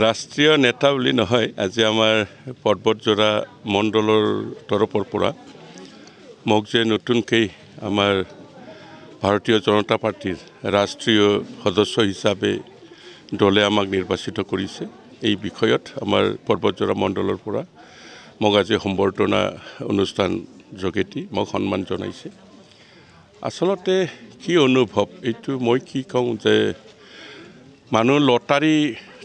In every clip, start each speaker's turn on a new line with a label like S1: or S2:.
S1: ৰাষ্ট্ৰীয় নেতা বুলি নহয়, আজি আমাৰ পৰ্বতজোৰা মণ্ডলৰ তৰফৰ পৰা মোক যে নতুনকৈ আমাৰ ভাৰতীয় জনতা পাৰ্টিৰ ৰাষ্ট্ৰীয় সদস্য হিচাপে দলে আমাক নিৰ্বাচিত কৰিছে। এই বিষয়ত আমাৰ পৰ্বতজোৰা মণ্ডলৰ পৰা মোক আজি সম্বৰ্ধনা অনুষ্ঠান যোগেদি মোক সন্মান জনাইছে। আচলতে কি অনুভৱ, এইটো মই কি কওঁ যে মানুহ লটাৰী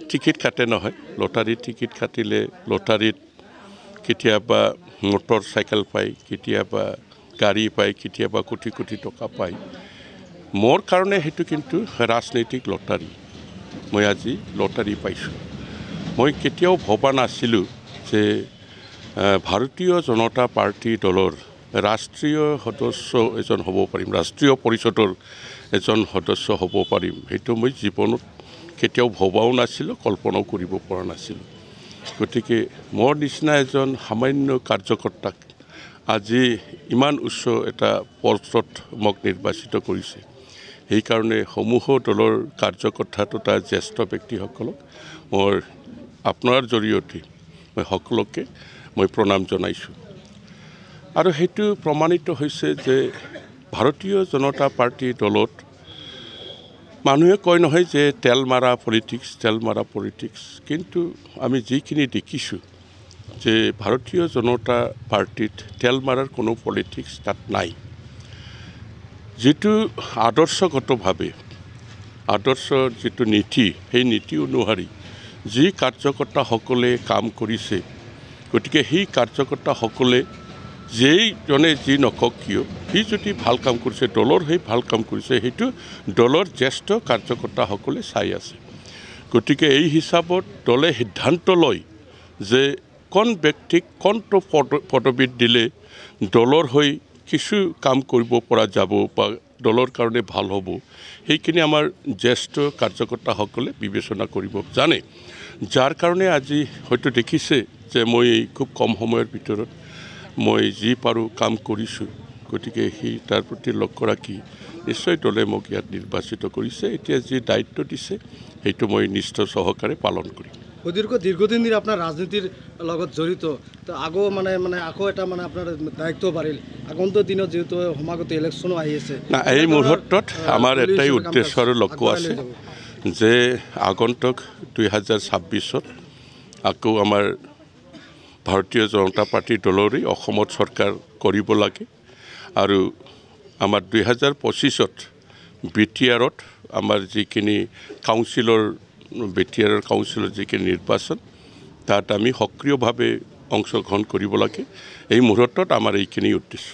S1: টিকেট কাটে নহয়, লটাৰী টিকেট কাটিলে লটাৰীত কেতিয়াবা মটৰ চাইকেল পায়, কেতিয়াবা গাড়ী পায়, কেতিয়াবা কোটি কোটি টকা পায়। মোৰ কাৰণে সেইটো কিন্তু ৰাজনৈতিক লটাৰী। মই আজি লটাৰী পাইছোঁ। মই কেতিয়াও ভবা নাছিলোঁ যে ভাৰতীয় জনতা পাৰ্টি দলৰ ৰাষ্ট্ৰীয় সদস্য এজন হ'ব পাৰিম, ৰাষ্ট্ৰীয় পৰিষদৰ এজন সদস্য হ'ব পাৰিম। সেইটো মই জীৱনত কেতিয়াও ভবাও নাছিলোঁ, কল্পনাও কৰিব পৰা নাছিলোঁ। গতিকে মোৰ নিচিনা এজন সামান্য কাৰ্যকৰ্তাক আজি ইমান উচ্চ এটা পষ্টত মোক নিৰ্বাচিত কৰিছে। সেইকাৰণে সমূহ দলৰ কাৰ্যকৰ্তা তথা জ্যেষ্ঠ ব্যক্তিসকলক মোৰ আপোনাৰ জৰিয়তে মই সকলোকে মই প্ৰণাম জনাইছোঁ। আৰু সেইটো প্ৰমাণিত হৈছে যে ভাৰতীয় জনতা পাৰ্টি দলত মানুহে কয় নহয় যে তেল মাৰা পলিটিক্স, কিন্তু আমি যিখিনি দেখিছোঁ যে ভাৰতীয় জনতা পাৰ্টিত তেল মাৰাৰ কোনো পলিটিক্স তাত নাই। যিটো আদৰ্শগতভাৱে যিটো নীতি, সেই নীতি অনুসৰি যি কাৰ্যকৰ্তাসকলে কাম কৰিছে, গতিকে সেই কাৰ্যকৰ্তাসকলে যেইজনে যি নকওক কিয়, সি যদি ভাল কাম কৰিছে, দলৰ সেই ভাল কাম কৰিছে, সেইটো দলৰ জ্যেষ্ঠ কাৰ্যকৰ্তাসকলে চাই আছে। গতিকে এই হিচাপত দলে সিদ্ধান্ত লয় যে কোন ব্যক্তিক কোনটো পদবীত দিলে দলৰ হৈ কিছু কাম কৰিব পৰা যাব বা দলৰ কাৰণে ভাল হ'ব, সেইখিনি আমাৰ জ্যেষ্ঠ কাৰ্যকৰ্তাসকলে বিবেচনা কৰিব জানে। যাৰ কাৰণে আজি হয়তো দেখিছে যে মই খুব কম সময়ৰ ভিতৰত মই যি পাৰোঁ কাম কৰিছোঁ। গতিকে সেই তাৰ প্ৰতি লক্ষ্য ৰাখি নিশ্চয় দলে মোক ইয়াত নিৰ্বাচিত কৰিছে। এতিয়া যি দায়িত্ব দিছে সেইটো মই নিষ্ঠ সহকাৰে পালন কৰিম।
S2: দীৰ্ঘদিন ধৰি আপোনাৰ ৰাজনীতিৰ লগত জড়িত, তো আকৌ এটা আপোনাৰ দায়িত্ব বাঢ়িল আগন্তুক দিনত, যিহেতু সমাগত ইলেকশ্যনো আহি আছে।
S1: এই মুহূৰ্তত আমাৰ এটাই উদ্দেশ্য আৰু লক্ষ্য আছে যে আগন্তুক 2026-ত আকৌ আমাৰ ভাৰতীয় জনতা পাৰ্টি দলৰে অসমত চৰকাৰ কৰিব লাগে। আৰু আমাৰ 2025-ত BTR-ত আমাৰ যিখিনি BTR কাউন্সিলৰ যিখিনি নিৰ্বাচন, তাত আমি সক্ৰিয়ভাৱে অংশগ্ৰহণ কৰিব লাগে। এই মুহূৰ্তত আমাৰ এইখিনি উদ্দেশ্য।